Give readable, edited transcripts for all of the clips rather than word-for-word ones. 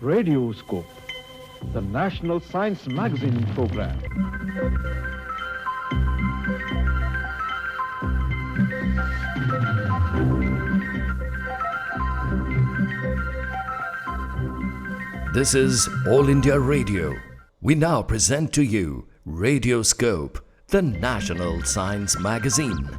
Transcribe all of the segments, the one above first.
Radioscope, the National Science Magazine program. This is All India Radio. We now present to you Radioscope, the National Science Magazine.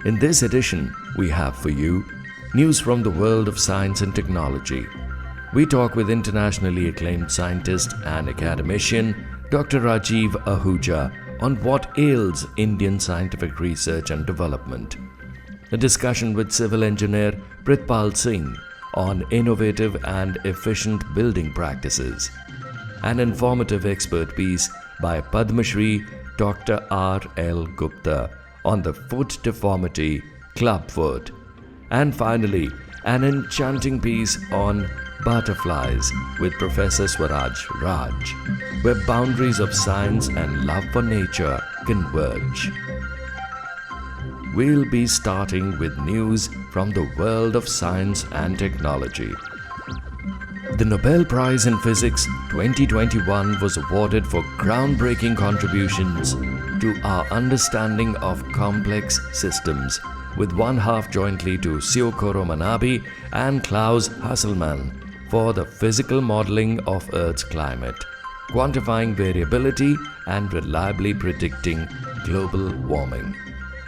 In this edition, we have for you news from the world of science and technology. We talk with internationally acclaimed scientist and academician Dr. Rajiv Ahuja on what ails Indian scientific research and development. A discussion with civil engineer Pritpal Singh on innovative and efficient building practices. An informative expert piece by Padma Shri Dr. R. L. Gupta on the foot deformity Clubfoot. And finally, an enchanting piece on butterflies with Professor Swaraj Raj, where boundaries of science and love for nature converge. We'll be starting with news from the world of science and technology. The Nobel Prize in Physics 2021 was awarded for groundbreaking contributions to our understanding of complex systems, with one half jointly to Syokoro Manabe and Klaus Hasselmann for the physical modeling of Earth's climate, quantifying variability and reliably predicting global warming,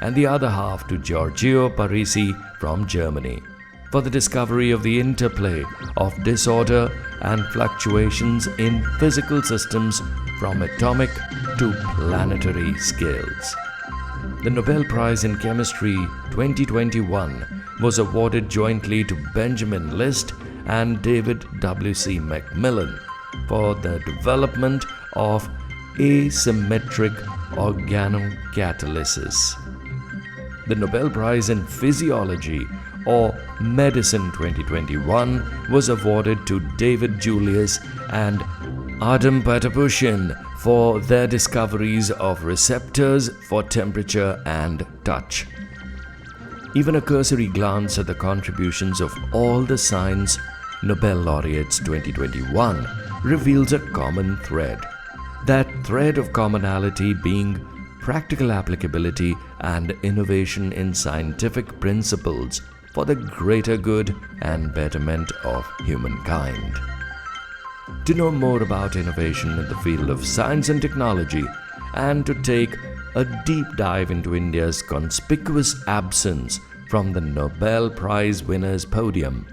and the other half to Giorgio Parisi from Germany for the discovery of the interplay of disorder and fluctuations in physical systems from atomic to planetary scales. The Nobel Prize in Chemistry 2021 was awarded jointly to Benjamin List and David W.C. Macmillan for the development of asymmetric organocatalysis. The Nobel Prize in Physiology or Medicine 2021 was awarded to David Julius and Adam Patapushian for their discoveries of receptors for temperature and touch. Even a cursory glance at the contributions of all the science Nobel laureates 2021 reveals a common thread. That thread of commonality being practical applicability and innovation in scientific principles for the greater good and betterment of humankind. To know more about innovation in the field of science and technology, and to take a deep dive into India's conspicuous absence from the Nobel Prize winners' podium,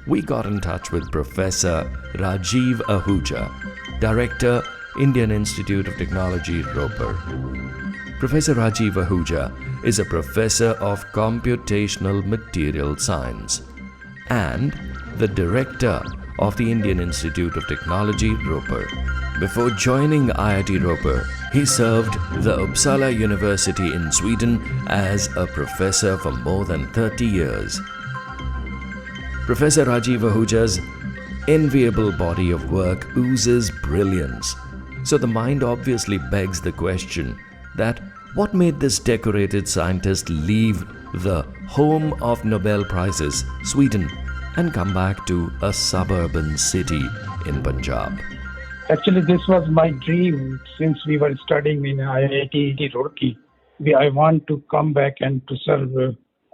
we got in touch with Professor Rajiv Ahuja, Director, Indian Institute of Technology, Ropar. Professor Rajiv Ahuja is a professor of computational material science and the director of the Indian Institute of Technology, Ropar. Before joining IIT Ropar, he served the Uppsala University in Sweden as a professor for more than 30 years. Professor Rajiv Ahuja's enviable body of work oozes brilliance. So the mind obviously begs the question that what made this decorated scientist leave the home of Nobel Prizes, Sweden, and come back to a suburban city in Punjab? Actually, this was my dream since we were studying in IIT Roorkee. I want to come back and to serve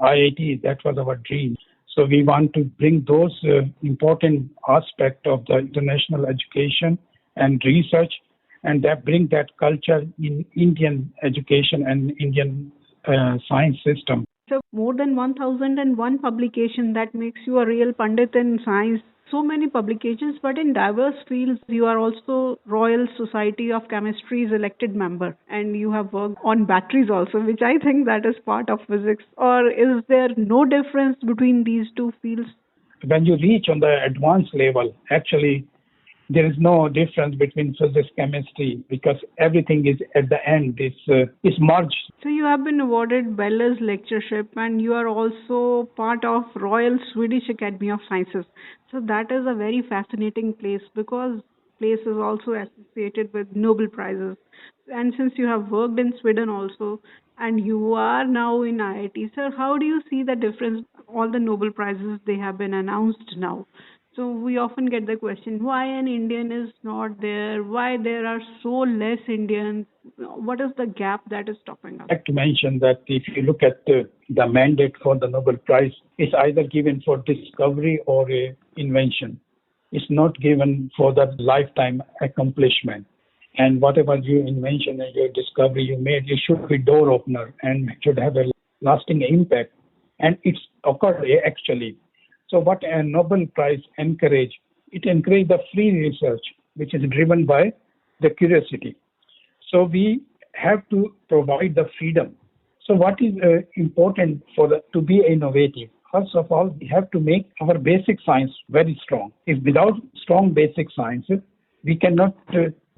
IIT. That was our dream. So we want to bring those important aspects of the international education and research, and that bring that culture in Indian education and Indian science system. So more than 1001 publication, that makes you a real Pandit in science. So many publications, but in diverse fields. You are also Royal Society of Chemistry's elected member, and you have worked on batteries also, which I think that is part of physics. Or is there no difference between these two fields? When you reach on the advanced level, actually, there is no difference between physics, chemistry, because everything is at the end, it's merged. So you have been awarded Beller's lectureship, and you are also part of Royal Swedish Academy of Sciences. So that is a very fascinating place, because place is also associated with Nobel Prizes. And since you have worked in Sweden also, and you are now in IIT, sir, how do you see the difference? All the Nobel Prizes, they have been announced now. So we often get the question, why an Indian is not there? Why there are so less Indians? What is the gap that is stopping us? I'd like to mention that if you look at the mandate for the Nobel Prize, it's either given for discovery or a invention. It's not given for the lifetime accomplishment. And whatever your invention and your discovery you made, it should be door opener and should have a lasting impact. And it's occurred actually. So what a Nobel Prize encourage, it encourage the free research, which is driven by the curiosity. So we have to provide the freedom. So what is important to be innovative? First of all, we have to make our basic science very strong. If without strong basic sciences, we cannot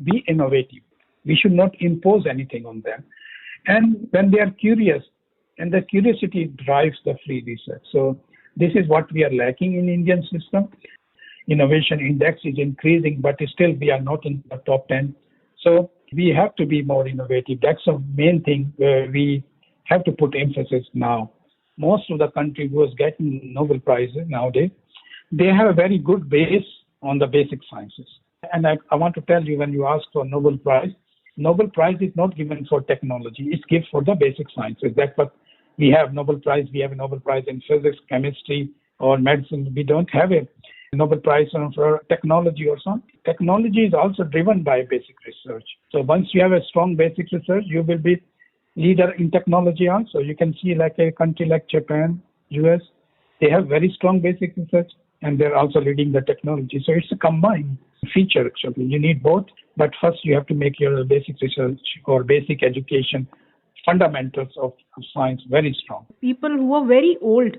be innovative. We should not impose anything on them. And when they are curious, and the curiosity drives the free research. So this is what we are lacking in Indian system. Innovation index is increasing, but still we are not in the top 10. So we have to be more innovative. That's the main thing we have to put emphasis now. Most of the country who is getting Nobel Prizes nowadays, they have a very good base on the basic sciences. And I want to tell you, when you ask for Nobel Prize is not given for technology. It's given for the basic sciences. That's what we have Nobel Prize. We have a Nobel Prize in physics, chemistry, or medicine. We don't have a Nobel Prize for technology or something. Technology is also driven by basic research. So once you have a strong basic research, you will be leader in technology also. You can see like a country like Japan, US, they have very strong basic research and they're also leading the technology. So it's a combined feature actually. You need both, but first you have to make your basic research or basic education fundamentals of science very strong. People who are very old,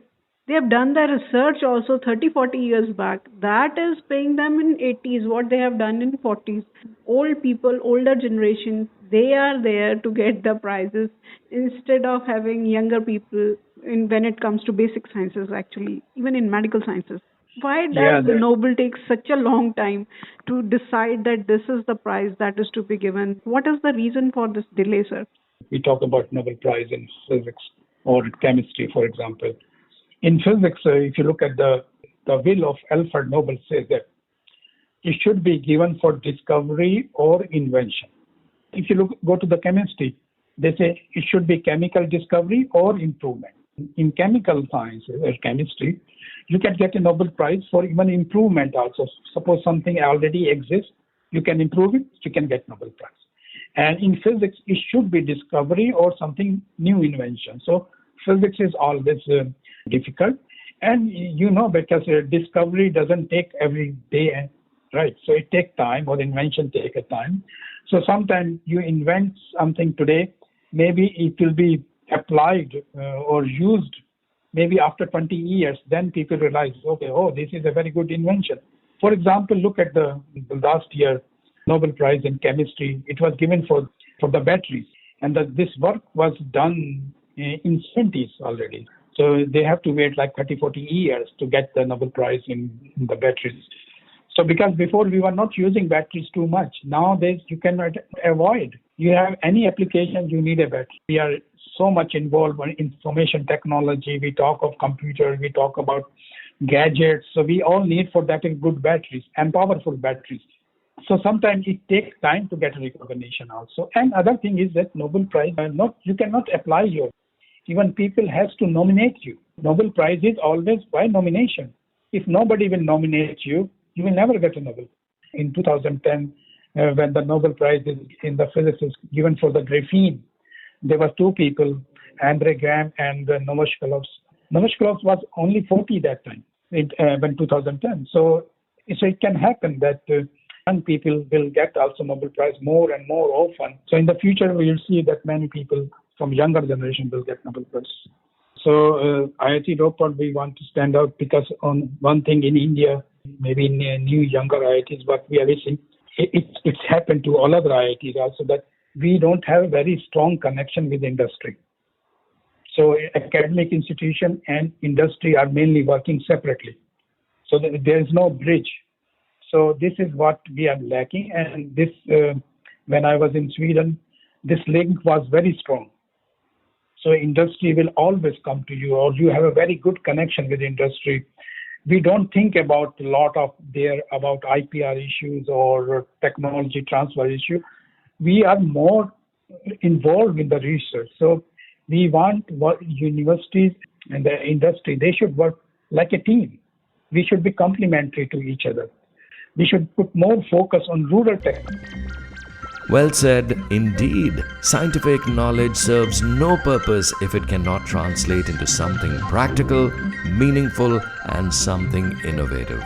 they have done their research also 30, 40 years back. That is paying them in 80s what they have done in 40s. Old people, older generation, they are there to get the prizes instead of having younger people when it comes to basic sciences actually, even in medical sciences. Why does Nobel take such a long time to decide that this is the prize that is to be given? What is the reason for this delay, sir? We talk about Nobel Prize in physics or chemistry, for example. In physics, if you look at the will of Alfred Nobel says that it should be given for discovery or invention. If you go to the chemistry, they say it should be chemical discovery or improvement. In chemical sciences or chemistry, you can get a Nobel Prize for even improvement also. Suppose something already exists, you can improve it, you can get Nobel Prize. And in physics, it should be discovery or something new invention. So physics is always difficult. And because discovery doesn't take every day, right? So it takes time, or invention take a time. So sometimes you invent something today, maybe it will be applied or used maybe after 20 years, then people realize, okay, this is a very good invention. For example, look at the last year Nobel Prize in chemistry. It was given for the batteries. And this work was done in 70s already. So they have to wait like 30, 40 years to get the Nobel Prize in the batteries. So because before we were not using batteries too much, nowadays you cannot avoid. You have any application, you need a battery. We are so much involved in information technology. We talk of computers, we talk about gadgets. So we all need for that good batteries and powerful batteries. So sometimes it takes time to get recognition also. And other thing is that Nobel Prize, you cannot apply even people has to nominate you. Nobel Prize is always by nomination. If nobody will nominate you, you will never get a Nobel. In 2010, when the Nobel Prize in the physics is given for the graphene, there were two people, Andre Graham and Novoselov. Novoselov was only 40 that time, when 2010. So it can happen that young people will get also Nobel Prize more and more often. So in the future, we will see that many people from younger generation will get Nobel Prize. So IIT Ropar, we want to stand out because on one thing in India, maybe in new younger IITs, but we are listening, it's happened to all other IITs also that we don't have a very strong connection with industry. So academic institution and industry are mainly working separately. So there is no bridge. So this is what we are lacking. And this, when I was in Sweden, this link was very strong. So industry will always come to you, or you have a very good connection with industry. We don't think about a lot of about IPR issues or technology transfer issue. We are more involved in the research. So we want universities and the industry, they should work like a team. We should be complementary to each other. We should put more focus on rural tech. Well said, indeed. Scientific knowledge serves no purpose if it cannot translate into something practical, meaningful, and something innovative.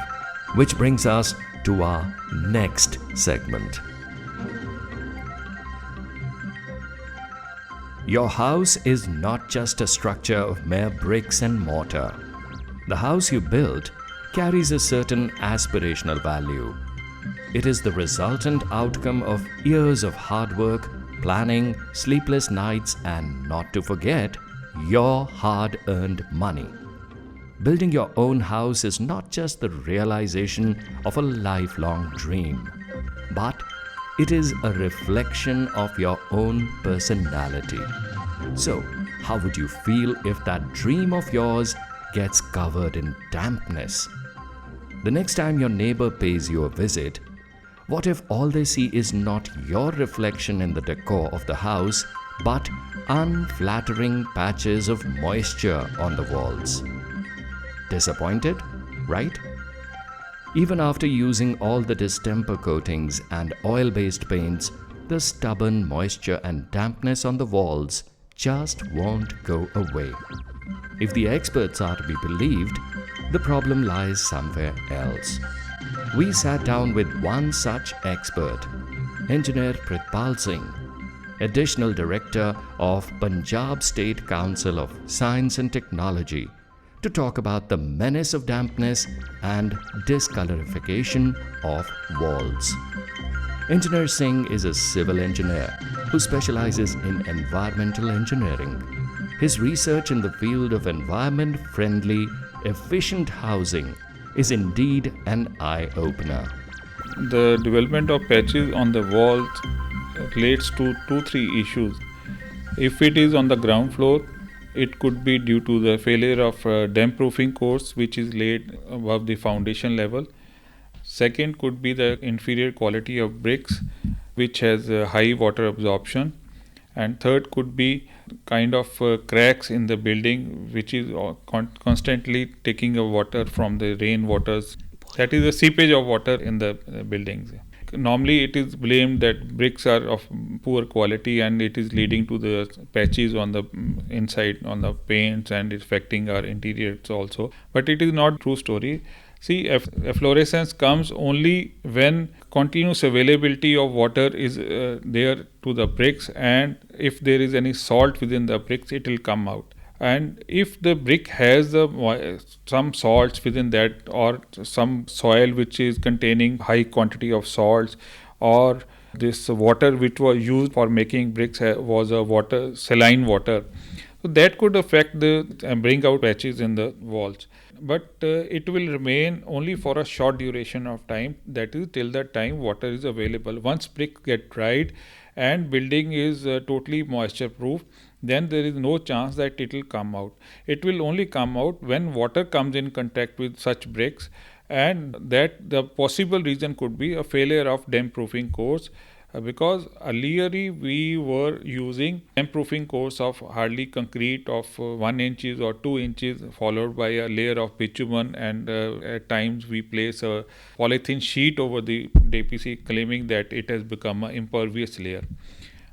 Which brings us to our next segment. Your house is not just a structure of mere bricks and mortar. The house you built carries a certain aspirational value. It is the resultant outcome of years of hard work, planning, sleepless nights, and not to forget, your hard-earned money. Building your own house is not just the realization of a lifelong dream, but it is a reflection of your own personality. So, how would you feel if that dream of yours gets covered in dampness? The next time your neighbor pays you a visit, what if all they see is not your reflection in the decor of the house, but unflattering patches of moisture on the walls? Disappointed, right? Even after using all the distemper coatings and oil-based paints, the stubborn moisture and dampness on the walls just won't go away. If the experts are to be believed, the problem lies somewhere else. We sat down with one such expert, Engineer Prithpal Singh, Additional Director of Punjab State Council of Science and Technology, to talk about the menace of dampness and discolorification of walls. Engineer Singh is a civil engineer who specializes in environmental engineering. His research in the field of environment-friendly, efficient housing is indeed an eye-opener. The development of patches on the walls relates to 2-3 issues. If it is on the ground floor, it could be due to the failure of damp-proofing course which is laid above the foundation level. Second could be the inferior quality of bricks which has high water absorption. And third could be kind of cracks in the building which is constantly taking water from the rain waters. That is the seepage of water in the buildings. Normally it is blamed that bricks are of poor quality and it is leading to the patches on the inside on the paints and affecting our interiors also. But it is not true story. See, efflorescence comes only when continuous availability of water is there to the bricks, and if there is any salt within the bricks, it will come out. And if the brick has some salts within that, or some soil which is containing high quantity of salts, or this water which was used for making bricks was a saline water, so that could affect bring out patches in the walls. But it will remain only for a short duration of time, that is till the time water is available. Once brick get dried and building is totally moisture proof, then there is no chance that it will come out. It will only come out when water comes in contact with such bricks, and that the possible reason could be a failure of damp proofing course, because earlier we were using damp proofing course of hardly concrete of 1 inches or 2 inches, followed by a layer of bitumen, and at times we place a polythene sheet over the DPC, claiming that it has become an impervious layer.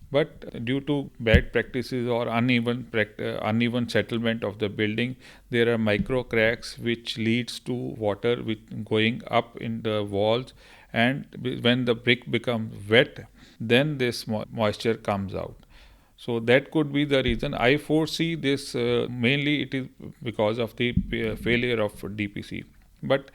But due to bad practices or uneven settlement of the building, there are micro cracks which leads to water going up in the walls, and when the brick becomes wet, then this moisture comes out. So that could be the reason. I foresee this mainly it is because of the failure of DPC. But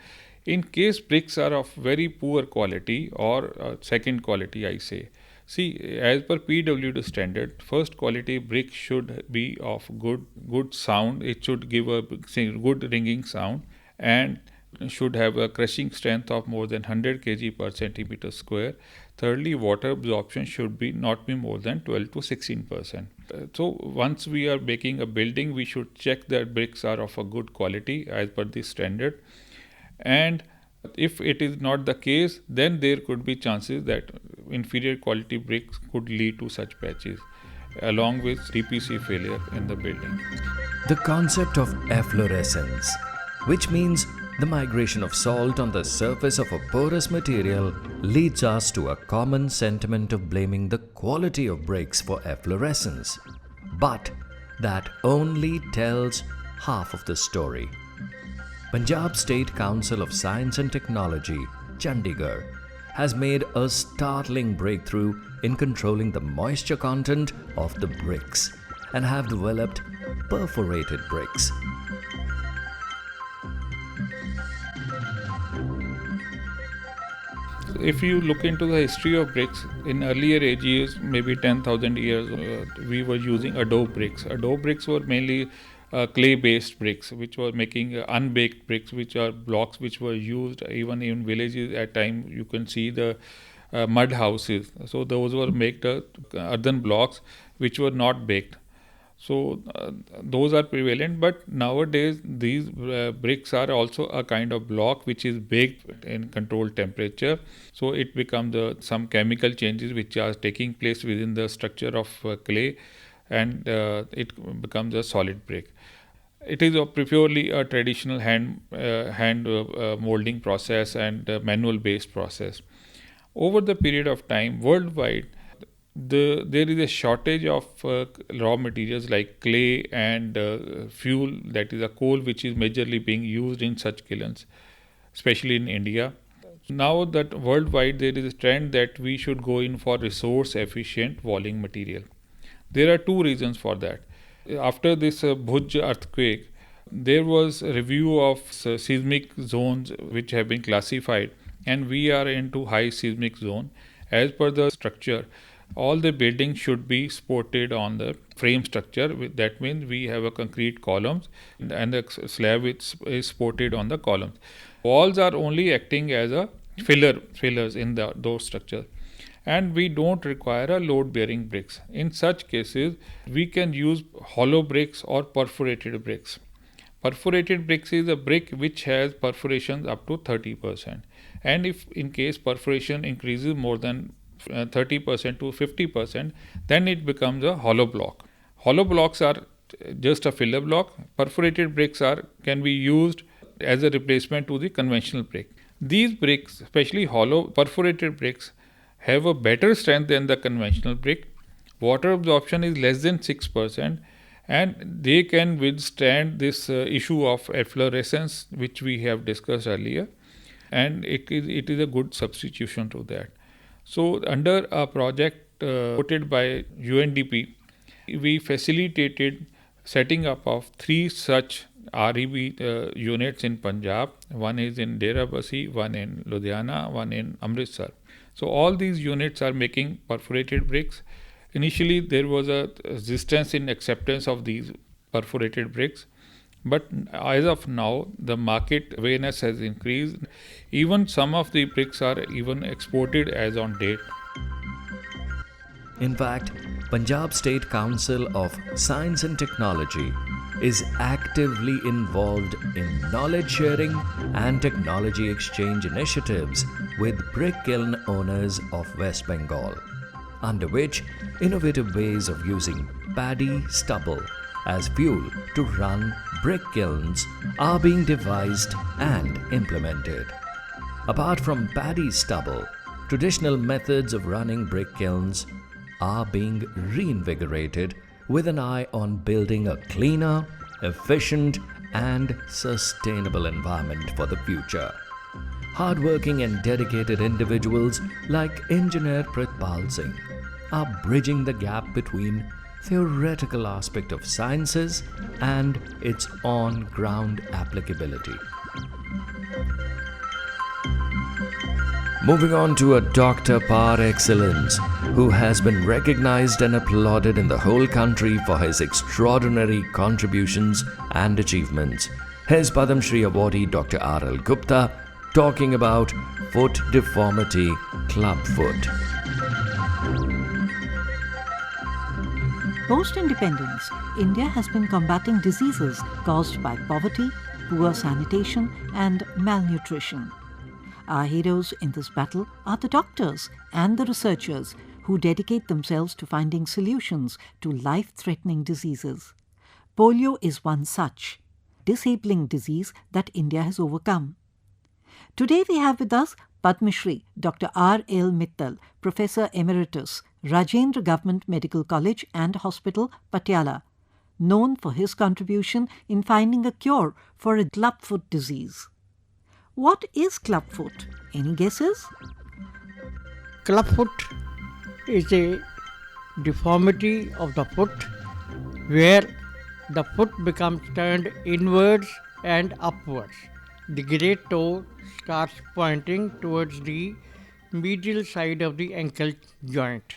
in case bricks are of very poor quality or second quality, I say, see, as per PWD standard, first quality brick should be of good sound. It should give a good ringing sound, and should have a crushing strength of more than 100 kg per centimeter square. Thirdly, water absorption should not be more than 12 to 16%. So once we are making a building, we should check that bricks are of a good quality as per the standard. And if it is not the case, then there could be chances that inferior quality bricks could lead to such patches, along with TPC failure in the building. The concept of efflorescence, which means the migration of salt on the surface of a porous material, leads us to a common sentiment of blaming the quality of bricks for efflorescence. But that only tells half of the story. Punjab State Council of Science and Technology, Chandigarh, has made a startling breakthrough in controlling the moisture content of the bricks and have developed perforated bricks. If you look into the history of bricks, in earlier ages, maybe 10,000 years, we were using adobe bricks. Adobe bricks were mainly clay-based bricks, which were making unbaked bricks, which are blocks which were used even in villages at time. You can see the mud houses. So those were made earthen blocks which were not baked. So those are prevalent, but nowadays these bricks are also a kind of block which is baked in controlled temperature. So it becomes some chemical changes which are taking place within the structure of clay, and it becomes a solid brick. It is purely a traditional hand molding process and manual based process. Over the period of time, worldwide, there is a shortage of raw materials like clay and fuel, that is a coal, which is majorly being used in such kilns, especially in India. Now that worldwide there is a trend that we should go in for resource efficient walling material. There are two reasons for that. After this Bhuj earthquake, there was a review of seismic zones which have been classified, and we are into high seismic zone. As per the structure, all the buildings should be supported on the frame structure. That means we have a concrete columns and the slab is supported on the columns. Walls are only acting as a fillers in those structures, and we don't require a load bearing bricks. In such cases, we can use hollow bricks or perforated bricks. Perforated bricks is a brick which has perforations up to 30%, and if in case perforation increases more than 30% to 50%, then it becomes a hollow block. Hollow blocks are just a filler block. Perforated bricks can be used as a replacement to the conventional brick. These bricks, especially hollow perforated bricks, have a better strength than the conventional brick. Water absorption is less than 6%, and they can withstand this issue of efflorescence which we have discussed earlier, and it is a good substitution to that. So under a project supported by UNDP, we facilitated setting up of 3 such REB units in Punjab. One is in Dera Basi, one in Ludhiana, one in Amritsar. So all these units are making perforated bricks. Initially there was a resistance in acceptance of these perforated bricks, but as of now the market awareness has increased. Even some of the bricks are even exported as on date. In fact, Punjab State Council of Science and Technology is actively involved in knowledge sharing and technology exchange initiatives with brick kiln owners of West Bengal, under which innovative ways of using paddy stubble as fuel to run brick kilns are being devised and implemented. Apart from paddy stubble, traditional methods of running brick kilns are being reinvigorated with an eye on building a cleaner, efficient, and sustainable environment for the future. Hardworking and dedicated individuals like Engineer Pritpal Singh are bridging the gap between theoretical aspect of sciences and its on-ground applicability. Moving on to a doctor par excellence who has been recognized and applauded in the whole country for his extraordinary contributions and achievements. Here's Padam Shri awardee Dr. R.L. Gupta talking about foot deformity, clubfoot. Post-independence, India has been combating diseases caused by poverty, poor sanitation and malnutrition. Our heroes in this battle are the doctors and the researchers who dedicate themselves to finding solutions to life-threatening diseases. Polio is one such disabling disease that India has overcome. Today we have with us Padma Shri Dr. R.L. Mittal, Professor Emeritus, Rajendra Government Medical College and Hospital, Patiala, known for his contribution in finding a cure for a clubfoot disease. What is clubfoot? Any guesses? Clubfoot is a deformity of the foot where the foot becomes turned inwards and upwards. The great toe starts pointing towards the medial side of the ankle joint,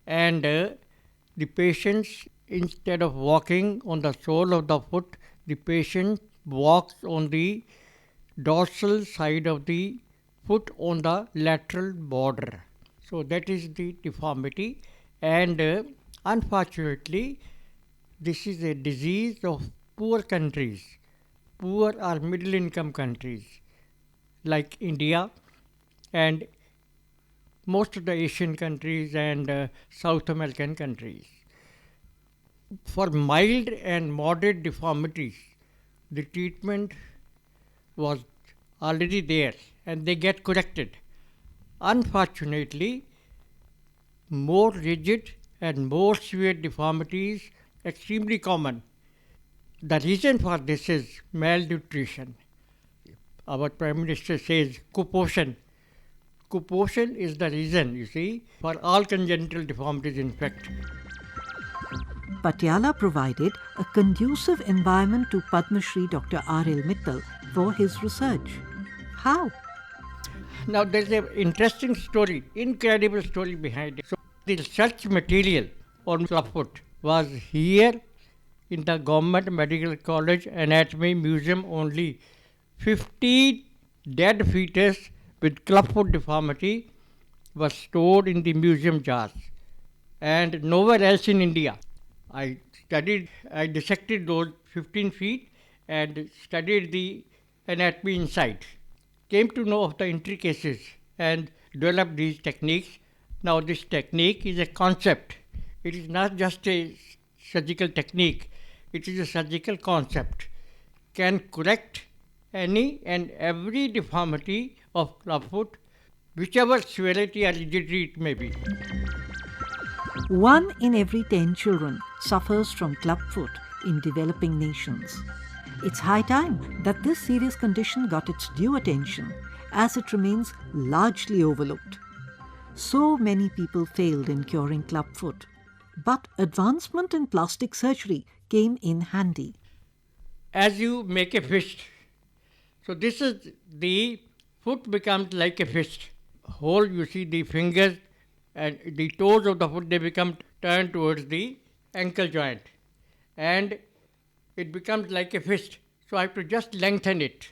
and the patient, instead of walking on the sole of the foot, the patient walks on the dorsal side of the foot on the lateral border. So that is the deformity, and unfortunately this is a disease of poor countries, poor or middle income countries like India and most of the Asian countries and South American countries. For mild and moderate deformities, the treatment was already there and they get corrected. Unfortunately, more rigid and more severe deformities extremely common. The reason for this is malnutrition. Our Prime Minister says kuposhan. Kuposhan is the reason, you see, for all congenital deformities in fact. Patiala provided a conducive environment to Padma Shri Dr. R.L. Mittal for his research. How? Now there is an interesting story, incredible story behind it. So the research material on clubfoot was here in the Government Medical College Anatomy Museum only. 50 dead fetus with clubfoot deformity was stored in the museum jars and nowhere else in India. I dissected those 15 feet and studied the anatomy inside. Came to know of the intricacies and developed these techniques. Now this technique is a concept. It is not just a surgical technique. It is a surgical concept. Can correct any and every deformity of clubfoot, whichever severity or rigidity it may be. 1 in every 10 children suffers from clubfoot in developing nations. It's high time that this serious condition got its due attention, as it remains largely overlooked. So many people failed in curing clubfoot, but advancement in plastic surgery came in handy. As you make a fist, so this is the foot becomes like a fist. Whole, you see the fingers and the toes of the foot, they become turned towards the ankle joint and it becomes like a fist. So I have to just lengthen it.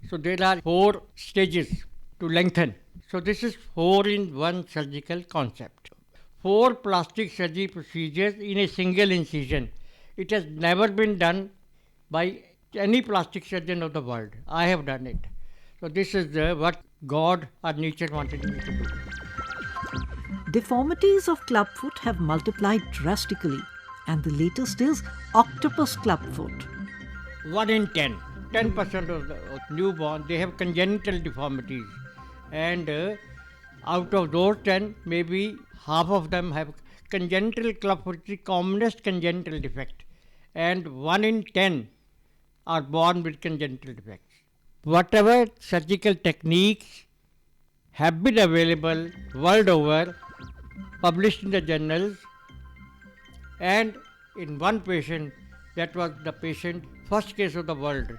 So there are 4 stages to lengthen. So this is 4 in 1 surgical concept. 4 plastic surgery procedures in a single incision. It has never been done by any plastic surgeon of the world. I have done it. So this is what God or nature wanted me to do. Deformities of clubfoot have multiplied drastically, and the latest is octopus clubfoot. 1 in 10% of the newborn, they have congenital deformities. And out of those 10, maybe half of them have congenital clubfoot, the commonest congenital defect. And 1 in 10 are born with congenital defects. Whatever surgical techniques have been available world over, published in the journals, and in one patient, that was the patient, first case of the world,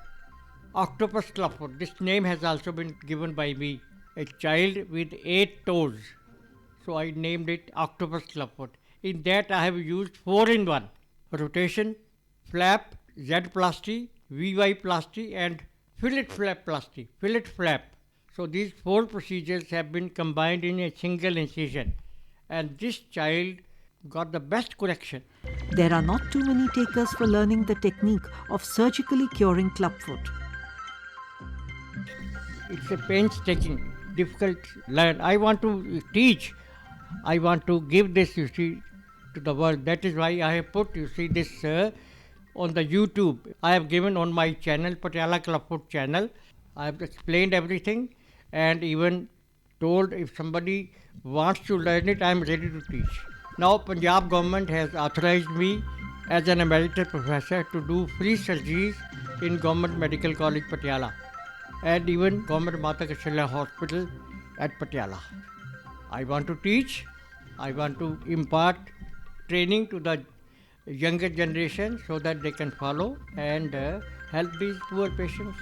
octopus clubfoot. This name has also been given by me. A child with 8 toes. So I named it octopus clubfoot. In that I have used 4 in 1. Rotation, flap, Z-plasty VY-plasty and fillet flap-plasty, fillet flap. So these 4 procedures have been combined in a single incision, and this child got the best correction. There are not too many takers for learning the technique of surgically curing clubfoot. It's a painstaking, difficult learn. I want to teach. I want to give this, you see, to the world. That is why I have put, you see, this on the YouTube. I have given on my channel, Patiala Clubfoot channel. I have explained everything and even told if somebody wants to learn it, I am ready to teach. Now Punjab government has authorized me as an emeritus professor to do free surgeries in Government Medical College Patiala and even Government Mata Kausalya Hospital at Patiala. I want to teach, I want to impart training to the younger generation so that they can follow and help these poor patients.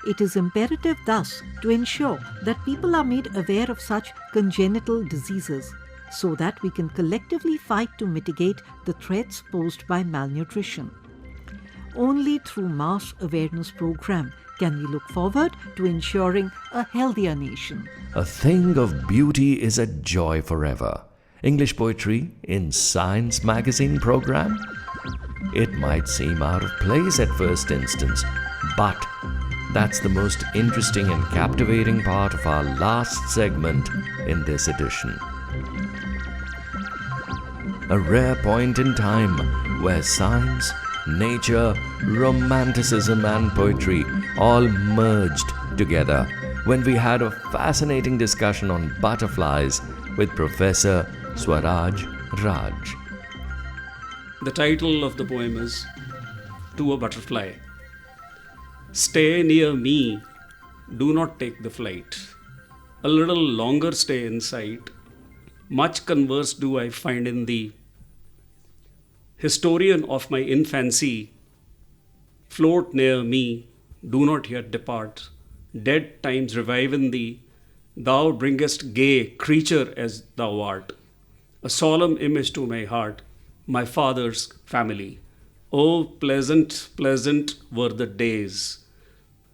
It is imperative thus to ensure that people are made aware of such congenital diseases so that we can collectively fight to mitigate the threats posed by malnutrition. Only through mass awareness program can we look forward to ensuring a healthier nation. A thing of beauty is a joy forever. English poetry in Science Magazine program? It might seem out of place at first instance, but that's the most interesting and captivating part of our last segment in this edition. A rare point in time where science, nature, romanticism and poetry all merged together when we had a fascinating discussion on butterflies with Professor Swaraj Raj. The title of the poem is To a Butterfly. Stay near me, do not take the flight. A little longer stay in sight. Much converse do I find in thee. Historian of my infancy, float near me, do not yet depart. Dead times revive in thee. Thou bringest gay creature as thou art. A solemn image to my heart, my father's family. Oh, pleasant, pleasant were the days,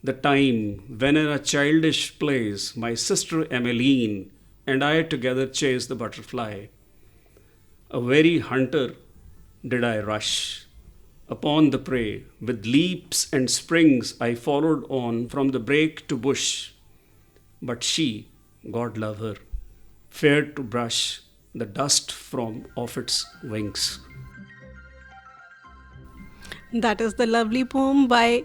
the time when in a childish place my sister Emmeline and I together chased the butterfly. A very hunter did I rush upon the prey. With leaps and springs I followed on from the brake to bush. But she, God love her, fared to brush the dust from off its wings. That is the lovely poem by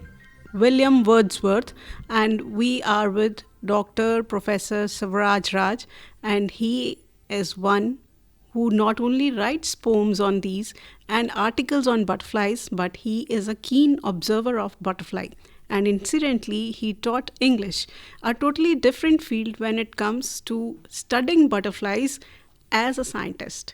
William Wordsworth, and we are with Dr. Professor Swaraj Raj, and he is one who not only writes poems on these and articles on butterflies, but he is a keen observer of butterfly. And incidentally, he taught English, a totally different field when it comes to studying butterflies as a scientist.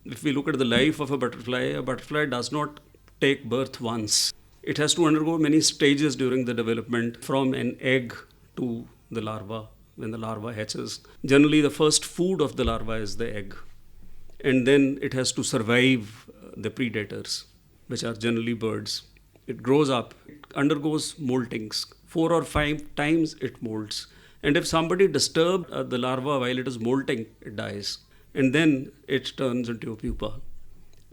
If we look at the life of a butterfly does not take birth once. It has to undergo many stages during the development, from an egg to the larva, when the larva hatches. Generally, the first food of the larva is the egg. And then it has to survive the predators, which are generally birds. It grows up, it undergoes moltings. 4 or 5 times it molts. And if somebody disturbed the larva while it is molting, it dies. And then it turns into a pupa.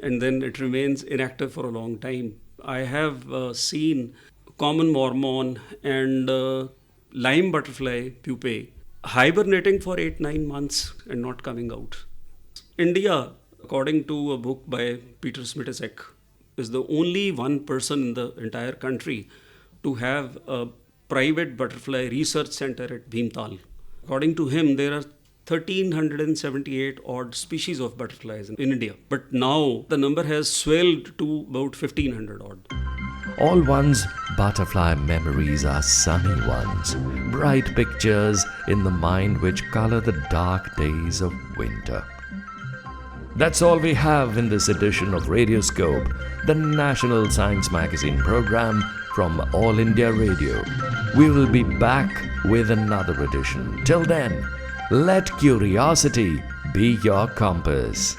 And then it remains inactive for a long time. I have seen common mormon and lime butterfly pupae hibernating for 8-9 months and not coming out. India, according to a book by Peter Smitasek, is the only one person in the entire country to have a private butterfly research center at Bhimtal. According to him, there are 1,378 odd species of butterflies in India. But now the number has swelled to about 1,500 odd. All one's butterfly memories are sunny ones, bright pictures in the mind which color the dark days of winter. That's all we have in this edition of Radioscope, the National Science Magazine program from All India Radio. We will be back with another edition. Till then, let curiosity be your compass.